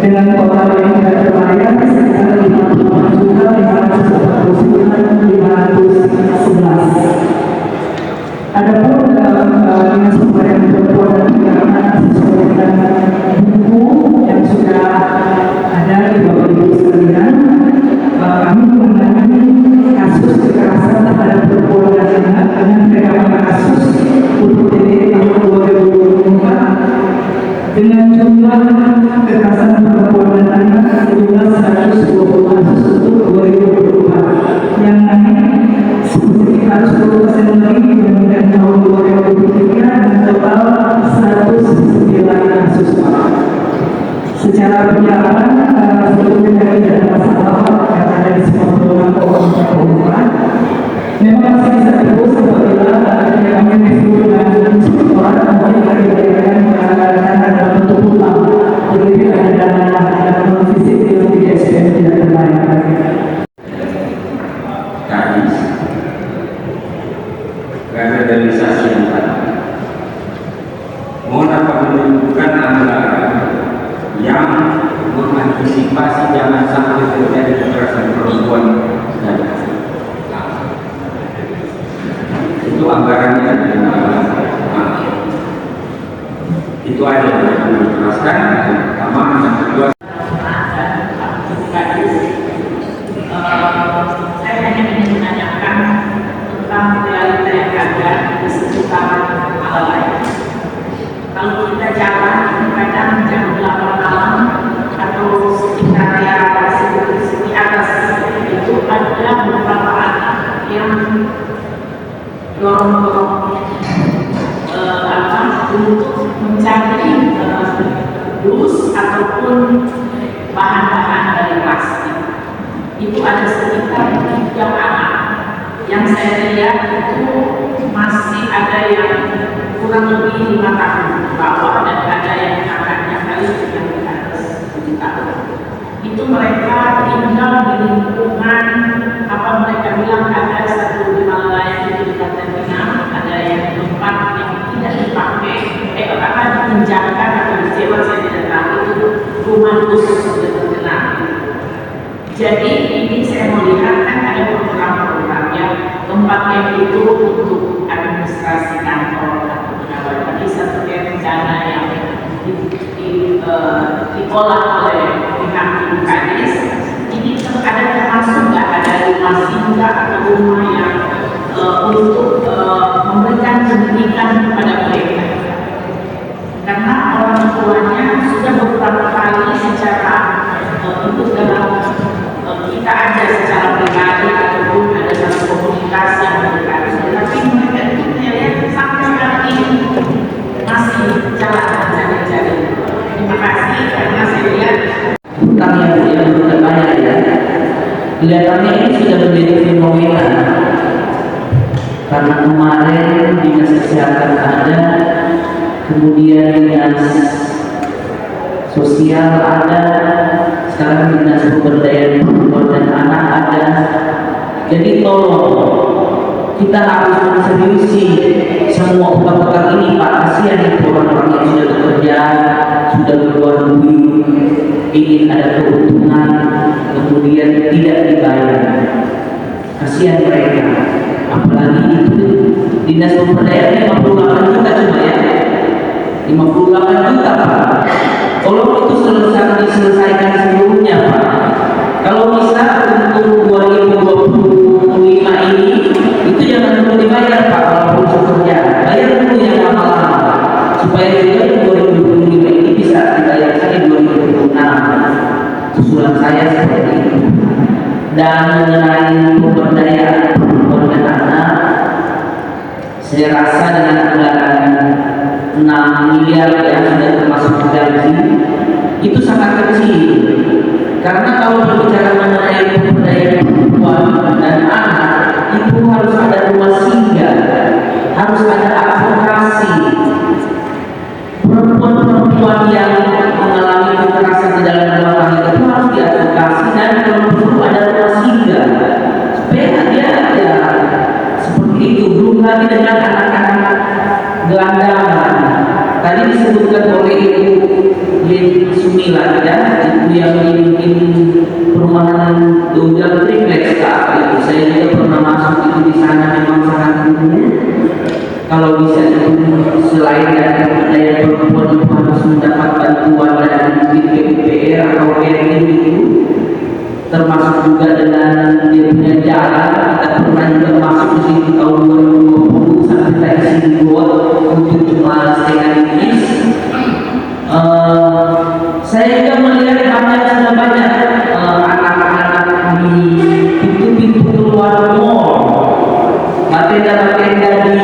dengan total yang tidak terbayar sekitar 54.549.511. Adapun Dinas Pemberdayaan Perempuan dan Anak-anak sesuai dengan buku yang sudah ada di Bapak Ibu sekalian, kami menangani kasus kekerasan terhadap perempuan dan anak dengan rekaman kasus untuk TDI tahun 2024 dengan jumlah kekerasan perempuan dan anak sejumlah 120 kasus untuk 2024 yang sekitar 10% lebih dibandingkan tahun 2023 dan total 109 kasus. Secara perjalanan sebetulnya tidak ada masalah yang ada di semua program pemerintah. Memang masih bisa terus apabila kami disebut dengan orang kembali diberikan dana dalam bentuk hutang, jadi ada dana non fisik yang di SPM tidak terbayar. Kadis revitalisasi yang tadi mohon dapat menunjukkan anggaran yang mengantisipasi jangan sampai terjadi kekerasan perempuan dan anak. Itu anggarannya ada di mana? Itu aja yang perlu dijelaskan. Pertama, yang kedua. Saya hanya ingin menanyakan tentang realita yang ada di sekitar Malalai. Kalau kita jalan kadang jam 8 malam atau sekitar di atas itu ada beberapa anak yang dorong-dorong untuk mencari dus ataupun bahan-bahan dari plastik. Itu ada sekitar 3 anak yang saya lihat itu masih ada yang kurang lebih 5 tahun ke bawah dan ada yang kakaknya kali yang di atas 7 tahun. Itu mereka tinggal di lingkungan apa mereka bilang ada satu di Malalaya itu di terminal, ada yang tempat yang tidak dipakai, apa dipenjarakan atau disewa saya tidak tahu, itu rumah khusus sudah terkenal. Jadi ini saya melihat kan ada program-program yang tempatnya itu untuk administrasi kantor atau pegawai, tapi satu rencana yang diolah oleh pihak Kadis. Ini terkadang termasuk nggak ada rumah singgah atau rumah yang untuk memberikan pendidikan kepada mereka, karena orang tuanya sudah beberapa kali secara itu dalam kita ada secara pribadi ataupun ada dalam komunikasi yang berkaitan, tapi mereka itu saya lihat sampai hari ini masih jalan mencari-cari. Terima kasih karena saya lihat hutang yang belum terbayar ya. Kelihatannya ini sudah menjadi fenomena karena kemarin dinas kesehatan ada, kemudian dinas sosial ada, sekarang dinas pemberdayaan perempuan dan anak ada. Jadi tolong kita harus menseriusi semua upah ini Pak. Kasihan itu orang-orang yang sudah bekerja, sudah berbuat duit, ingin ada keuntungan, kemudian tidak dibayar. Kasihan mereka. Apalagi itu dinas pemberdayaan 58 juta cuma ya, 58 juta Pak. Tolong itu diselesaikan seluruhnya Pak. Kalau bisa untuk 2025 ini itu jangan dulu dibayar Pak, walaupun sekerja bayar dulu yang lama-lama supaya juga 2025 ini bisa dibayar saja 2026. Usulan saya seperti itu. Dan mengenai pemberdayaan perempuan dan anak, saya rasa dengan anggaran 6 miliar yang sudah termasuk gaji itu sangat kecil, karena kalau berbicara mengenai pemberdayaan perempuan dan anak itu harus ada rumah singgah, harus ada advokasi. Perempuan-perempuan yang mengalami kekerasan di dalam rumah tangga itu harus diadvokasi dan perlu ada rumah singgah supaya dia ya seperti itu. Belum lagi dengan anak-anak gelandangan. Tadi disebutkan oleh Ibu Sumilan ya, itu yang bikin perumahan Donggala Triplex itu saya juga pernah masuk itu di sana, memang sangat indah. Kalau bisa itu selain dari daya perempuan itu harus mendapat bantuan dari PUPR atau RT itu, termasuk juga dengan dia punya jalan. Kita pernah juga masuk di situ tahun 2020 sampai kita isi buat untuk cuma setengah intis. Saya juga melihat sudah banyak anak-anak di pintu-pintu keluar mall, batenda-batenda di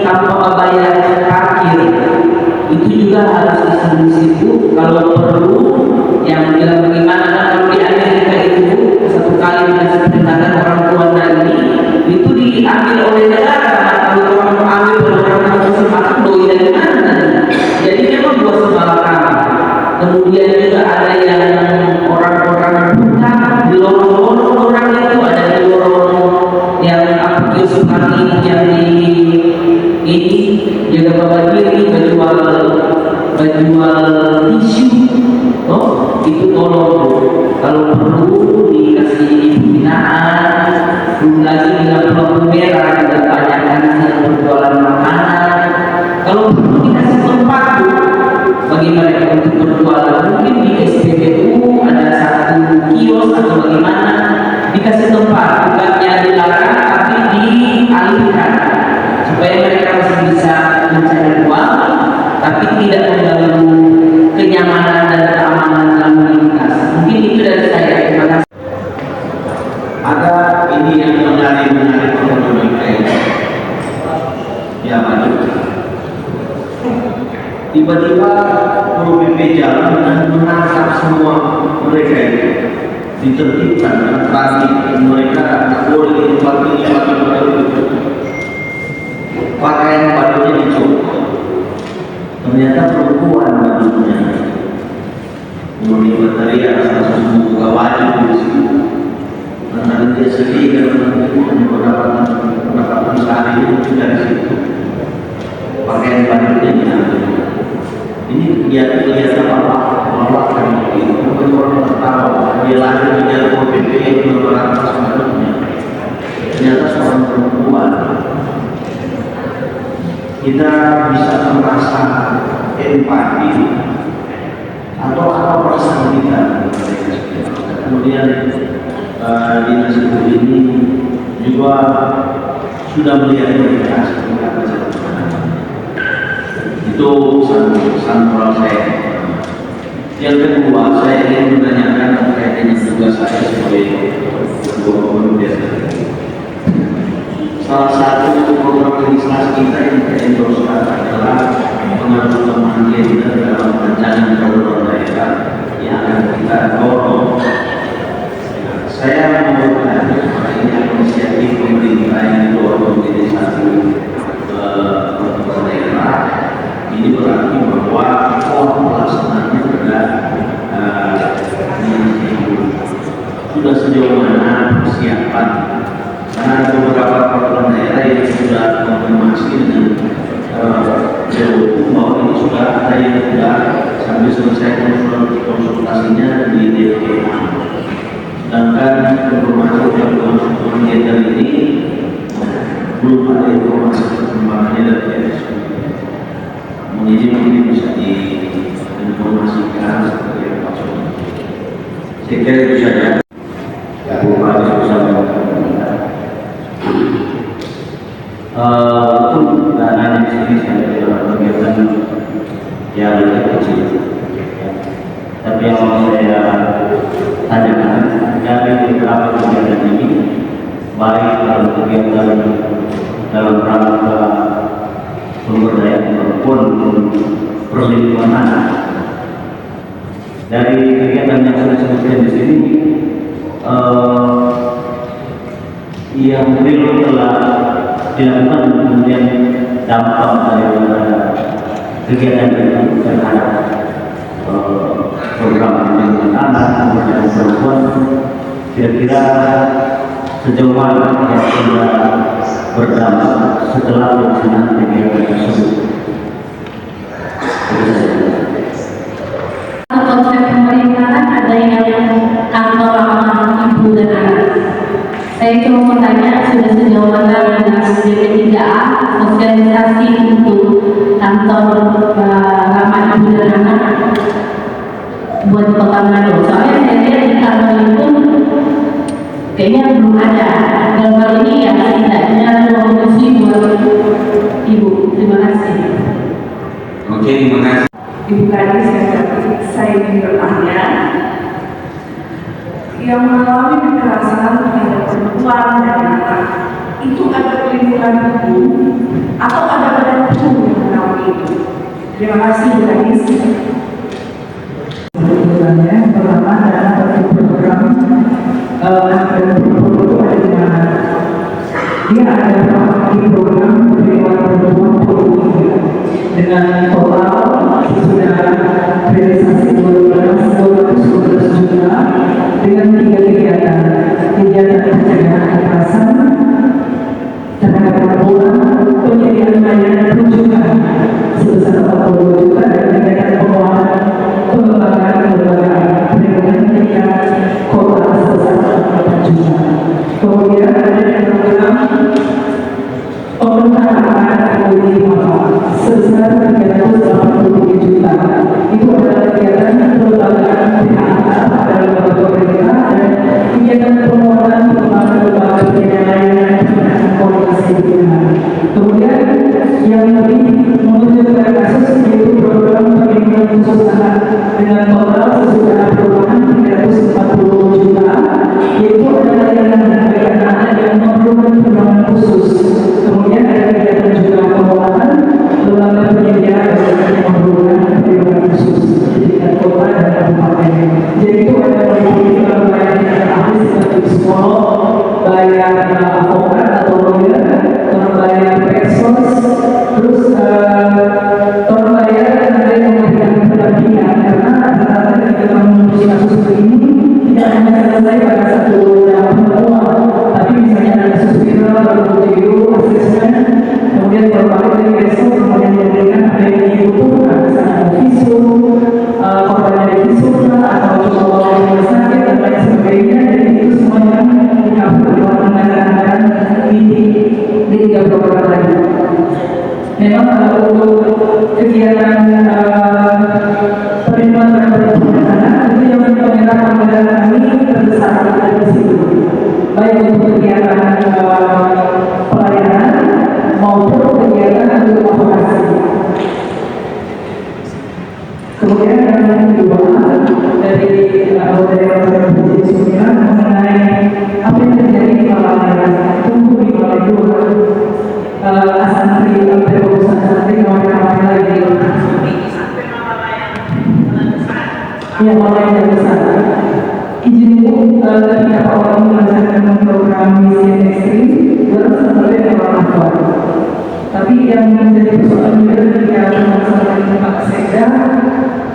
tanpa bayar parkir, itu juga harus di situ. Kalau perlu yang bilang bagaimana kalau di Amerika itu satu kali dikasih peringatan orang tua ini itu diambil oleh negara. Kalau orang ambil orang masih makan doi dari mana? Jadi memang buat sekolah kami. Kemudian juga ada yang orang-orang buta di lorong-lorong orang itu, ada di lorong yang kios seperti yang di ini juga bawa diri berjual tisu, itu tolong kalau perlu dikasih pembinaan. Belum lagi dengan lampu merah juga banyak kan yang berjualan makanan. Kalau perlu dikasih tempat bagi mereka untuk berjualan, mungkin di SPBU ada satu kios atau bagaimana, dikasih tempat, bukannya dilarang tapi dialihkan supaya mereka masih bisa mencari uang tapi tidak mengganggu kenyamanan dan keamanan lalu lintas. Mungkin itu dari saya. Terima kasih. Ada ini yang menarik ekonomi kita ya maju. Tiba-tiba Guru PP jalan dan menangkap semua mereka itu, ditertibkan transit mereka boleh di tempat ini pakaian bajunya dicopot, ternyata perempuan bajunya, kemudian berteriak langsung membuka wajib di situ, karena dia sedih dan pendapatan sehari itu dari situ, pakaian bajunya diambil. Ini kegiatan malah kan itu orang tertawa dia lahir di dalam PP yang beberapa sebelumnya ternyata seorang perempuan. Kita bisa merasa empati atau apa perasaan kita. Kemudian dinas ini juga sudah melihat verifikasi itu sampel saya. Yang kedua, saya ingin menanyakan terkait dengan tugas saya sebagai ketua komite. Salah satu program legislasi kita yang kita endorsekan adalah pengajuan agenda dalam rancangan peraturan daerah yang akan kita dorong. Saya menurutkan ini inisiatif pemerintah yang didorong menjadi satu peraturan daerah. Ini berarti bahwa pelaksanaannya sudah sejauh mana persiapan, karena ada beberapa peraturan daerah yang sudah konfirmasi dengan JOU bahwa ini sudah ada yang sudah sambil selesai konsultasinya di DPA. Sedangkan informasi yang konsultan gender ini belum ada informasi perkembangannya dari DPA. Ini mungkin bisa diinformasikan seperti apa. Saya kira itu saja. Ya, Bapak bersama untuk dana di sini saya dalam kegiatan yang lebih kecil. Tapi yang mau saya tanyakan dari beberapa kegiatan ini, baik dalam kegiatan dalam rangka pemberdayaan perempuan maupun perlindungan anak. Dari kegiatan yang saya sebutkan di sini, yang real telah dilakukan kemudian dampak daripada kegiatan itu terhadap program perlindungan anak pemberdayaan perempuan, kira-kira sejauh mana yang sudah berdampak setelah pelaksanaan kegiatan tersebut. pemerintahan ada yang kantor ramah ibu dan anak. Saya cuma mau tanya, sudah sejauh mana Dinas DP3A sosialisasi untuk kantor ramah ibu dan anak buat di Kota Manado? Soalnya saya lihat di kantor itu kayaknya belum ada. Dalam hal ini ya setidaknya ruang kursi buat ibu. Terima kasih. Oke, terima kasih. Ibu Kadis, saya ingin bertanya, yang mengalami kekerasan terhadap perempuan dan anak itu ada perlindungan hukum atau ada badan hukum yang menaungi itu? Terima kasih, Ibu Kadis. Sebenarnya pertama adalah satu program dan program itu ada di mana? Dia ada di program perlindungan perempuan dengan total sudah realisasi 212 juta dengan 3 kegiatan pencegahan kekerasan terhadap perempuan, penyediaan layanan rujukan sebesar 40 juta dan kegiatan penguatan pengembangan kelembagaan perlindungan ketika kota sebesar 4 juta. Kemudian ada program pemerintahan komoditi mahal sebesar 383 juta. Itu adalah kegiatan kelembagaan PHK pada lembaga pemerintah dan kegiatan penguatan pengembangan lembaga penyediaan layanan dan koordinasi hubungan. Kemudian yang lebih menunjuk pada kasus yaitu program perlindungan khusus anak dengan total sesudah perubahan 340 juta, yaitu adalah layanan bagi anak yang memerlukan perlindungan khusus. Kemudian ada kegiatan juga penguatan lembaga penyedia yang memerlukan perlindungan khusus di tingkat kota dan kabupaten. Jadi itu ada meliputi bayar tingkat ahli seperti psikolog, bayar advokat atau lawyer, bayar peksos, terus bayar ada yang memberikan pendampingan karena rata-rata ketika mengurus kasus seperti ini tidak hanya selesai pada satu pertemuan, tapi misalnya ada kasus viral, video, asesmen, kemudian berbalik dari besok, kemudian diberikan ada yang dibutuhkan, misalnya visum, korban dari visum atau cuma bawa rumah sakit dan lain sebagainya. Jadi itu semuanya dikabur dengan anggaran di 3 program tadi. Memang untuk kegiatan perlindungan terhadap anak itu yang menyerap anggaran kami terbesar ada di situ, baik untuk kegiatan pelayanan maupun kegiatan untuk advokasi. Kemudian yang kedua dari anggota Komisi 9 mengenai apa yang terjadi di Malaya, tunggu di Malaya asantri perusahaan asantri kemarin lagi yang Malaya yang besar. Izin ibu ketika awal melaksanakan program misi ekstrim baru sampai ke Malaya. Tapi yang menjadi persoalan juga ketika melaksanakan Pak Sekda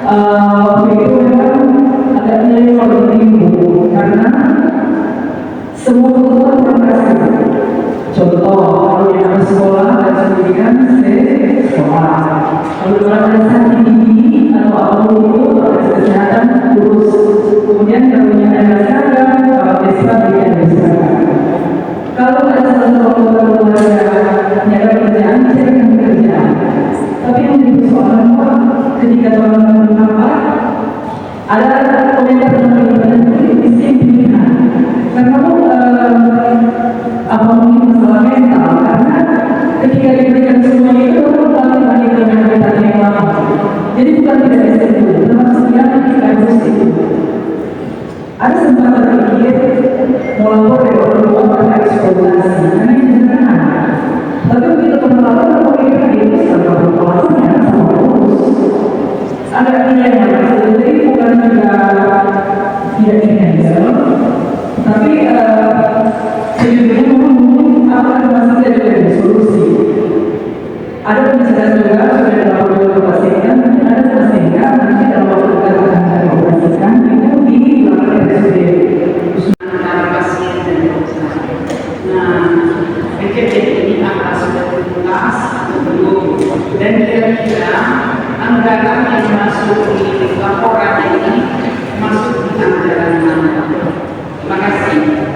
waktu itu memang agak nilai kalau ibu karena semua kebutuhan berkasih. Contoh, kalau yang harus sekolah dan pendidikan, sekolah. Kalau ada sakit gigi atau apa itu, kesehatan urus. Kemudian kalau yang ada seragam, desa dia ada seragam. Kalau ada salah satu keluarga yang ada kerjaan, carikan pekerjaan. Tapi yang menjadi persoalan ketika orang apa, ada komentar tentang pilihan. Karena apa mungkin masalah mental karena ketika diberikan semua itu orang balik lagi ke mental yang lama. Jadi bukan tidak bisa itu, termasuk yang kita harus itu. Ada sempat terpikir melapor dari orang tua pada eksploitasi, karena itu sederhana. Tapi begitu penelaran apa itu sama pelakunya sama urus. Ada yang jadi bukan juga tidak cancel, tapi sejujurnya mungkin apa masih ada solusi. Ada pembicaraan juga sudah dalam waktu dipastikan, mungkin ada pastikan nanti dalam waktu dekat akan dioperasikan itu di belakang RSUD antara pasien dan dokter. Nah, PKP ini apakah sudah tuntas atau belum? Dan kira-kira anggaran yang masuk di laporan ini masuk di anggaran mana? Terima kasih.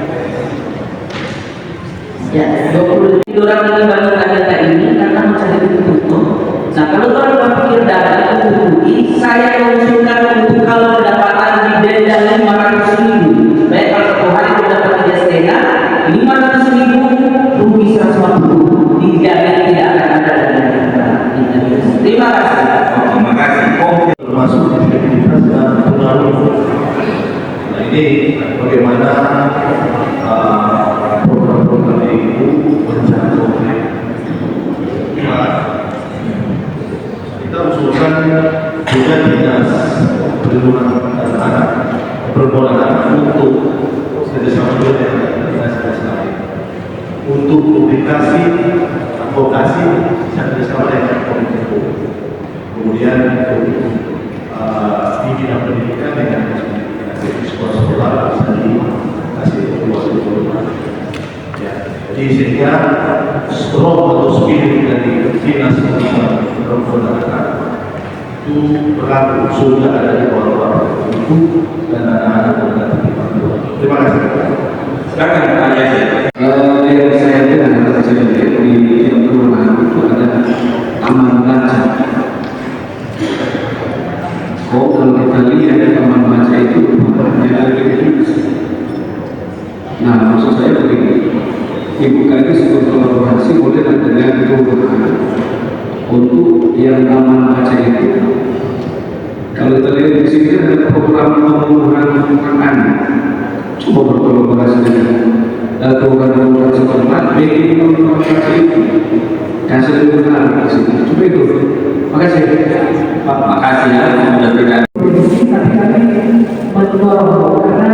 Ya, 20 orang ini bangun data ini karena mencari tutup. Nah, kalau orang berpikir data itu saya mengusulkan untuk kalau pendapatan di denda 500.000, baik kalau satu hari mendapat 3,5, 500.000 rugi 150, dijamin tidak akan ada denda. Terima kasih. Terima kasih. Termasuk efektivitas dan pengaruh. Nah, ini bagaimana program-program itu berjalan konkret. Nah, kita usulkan juga dinas perlindungan anak, perempuan anak untuk kerjasama dengan dinas lain untuk publikasi advokasi kerjasama dengan Kominfo. Kemudian di bidang pendidikan dengan di sekolah-sekolah bisa dikasih evaluasi. Ya, jadi sehingga strong atau spirit dari dinas perempuan dan anak itu berlaku sudah ada di bawah ibu dan anak-anak dan terima kasih. Silakan Pak Yasir. Yang saya dengar di perumahan itu ada taman baca. Oh, kalau kita lihat taman baca itu ada di. Nah, maksud saya begini, ibu kali sebuah kolaborasi boleh dengan perumahan untuk yang taman baca itu. Kalau kita lihat di sini ada program pembunuhan anak. Coba berkolaborasi dengan program-program setempat, bikin kolaborasi itu kasih benar di sini. Coba itu. Makasih. Pak, makasih ya sudah berikan. Tapi kami mendorong karena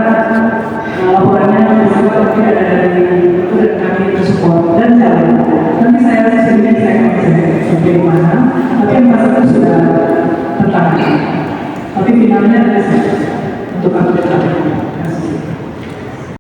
laporannya bersama tidak ada dari itu dan kami itu support dan jalan. Nanti saya sebenarnya saya akan bagaimana, tapi yang masalah sudah tertangani. Tapi finalnya adalah untuk update.